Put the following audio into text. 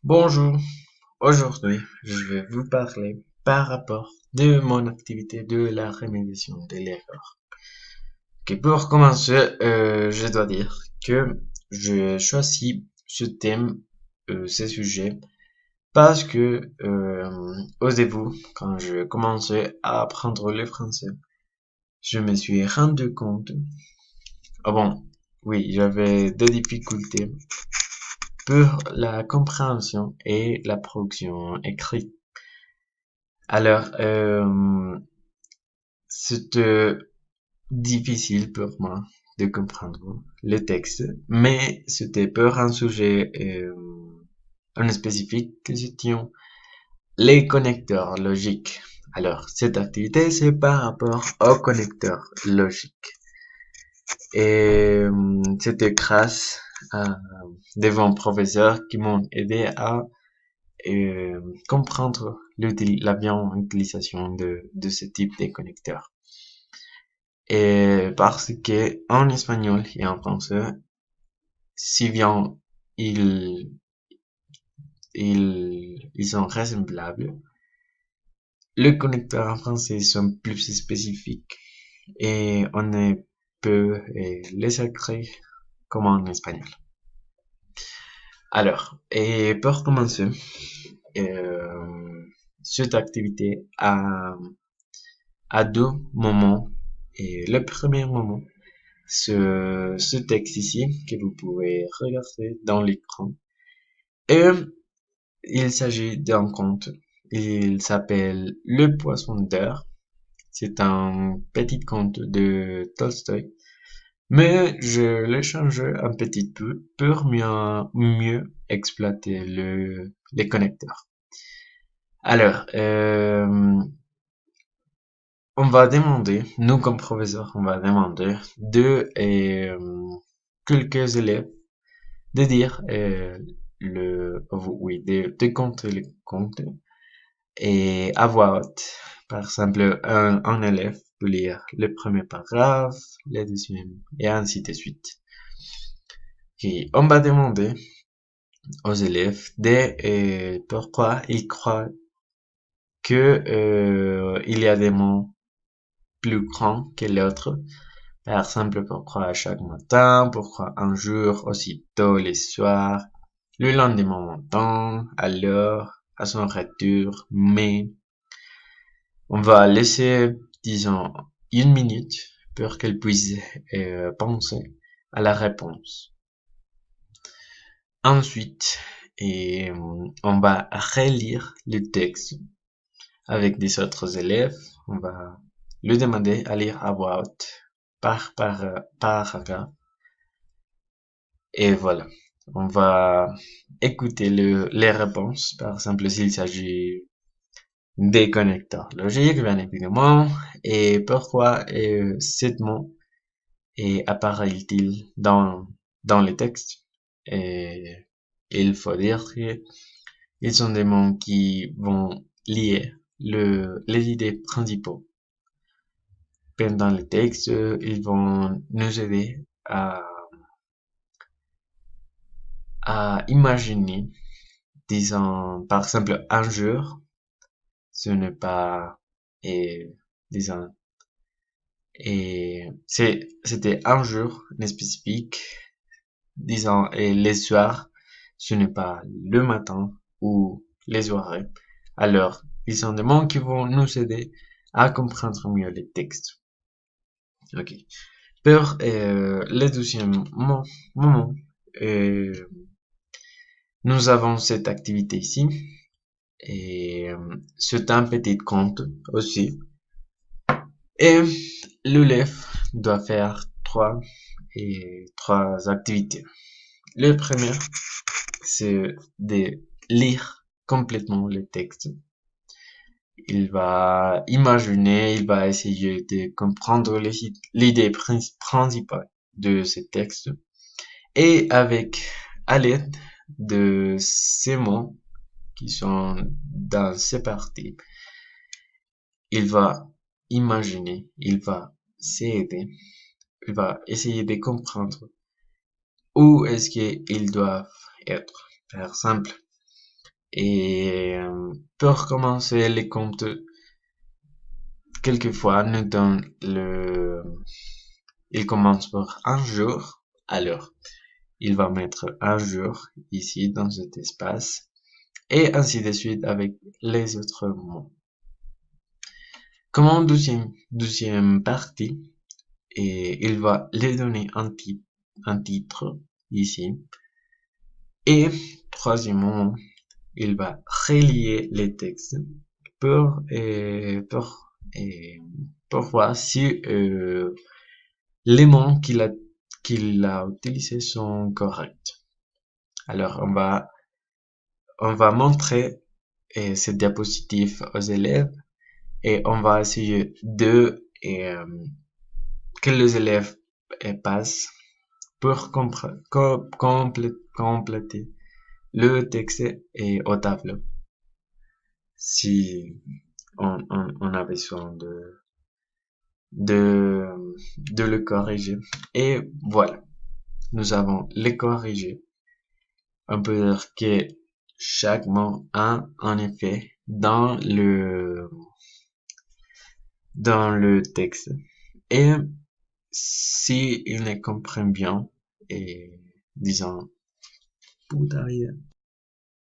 Bonjour, aujourd'hui je vais vous parler par rapport de mon activité de la remédiation de l'erreur. Ok, pour commencer, je dois dire que je choisis ce thème, ce sujet, parce que au début, quand je commençais à apprendre le français, je me suis rendu compte, ah bon, oui, j'avais des difficultés pour la compréhension et la production écrite. Alors, c'était difficile pour moi de comprendre le texte, mais c'était pour un sujet en spécifique que c'était les connecteurs logiques. Alors, cette activité, c'est par rapport aux connecteurs logiques. Et c'était grâce à des bons professeurs qui m'ont aidé à comprendre la bien utilisation de ce type de connecteurs. Et parce que en espagnol et en français, si bien ils, ils sont ressemblables, les connecteurs en français sont plus spécifiques et on ne peut les écrire comme en espagnol. Alors, et pour commencer, euh, cette activité a deux moments. Et le premier moment, ce texte ici que vous pouvez regarder dans l'écran. Et il s'agit d'un conte. Il s'appelle Le Poisson d'Or. C'est un petit conte de Tolstoï. Mais je l'ai changé un petit peu pour mieux exploiter les connecteurs. Alors, on va demander, nous comme professeur, on va demander de quelques élèves de dire oui, de compter les comptes et à voix haute. Par exemple, un élève peut lire le premier paragraphe, le deuxième, et ainsi de suite. Et on va demander aux élèves de pourquoi ils croient que il y a des mots plus grands que l'autre. Par exemple, pourquoi chaque matin, pourquoi un jour, aussitôt le soir, le lendemain matin, alors, à son retour, mais on va laisser, disons, une minute pour qu'elle puisse penser à la réponse. Ensuite, on va relire le texte avec des autres élèves. On va lui demander à lire à voix haute par paragraphe. Et voilà. On va écouter les réponses. Par exemple, s'il s'agit des connecteurs logiques, bien évidemment. Et pourquoi cet mot apparaît-il dans les textes? Et il faut dire que ils sont des mots qui vont lier les idées principaux. Pendant les textes, ils vont nous aider à imaginer, disons, par exemple, un jour, ce n'est pas, et, disons, c'était un jour spécifique, disons, et les soirs, ce n'est pas le matin ou les soirées. Alors, ils sont des mots qui vont nous aider à comprendre mieux les textes. Ok. Pour le deuxième moment, euh, nous avons cette activité ici. Et c'est un petit conte aussi. Et l'élève doit faire trois activités. Le premier, c'est de lire complètement le texte. Il va imaginer, il va essayer de comprendre l'idée principale de ce texte. Et à l'aide de ces mots qui sont dans ces parties, il va imaginer, il va s'aider, il va essayer de comprendre où est-ce qu'ils doivent être. Par exemple, Et pour commencer les comptes, quelquefois nous donne il commence par un jour. Alors, il va mettre un jour ici dans cet espace et ainsi de suite avec les autres mots. Comme en deuxième partie, et il va les donner un titre ici. Et troisièmement, il va relier les textes pour, pour voir si les mots qu'il a utilisés sont corrects. Alors, on va montrer cette diapositive aux élèves et on va essayer de que les élèves passent pour compléter le texte et au tableau. Si on a besoin de le corriger. Et voilà, nous avons les corrigés. On peut dire que chaque mot a un effet dans le texte. Et si il ne comprend bien, et disons, puta vida.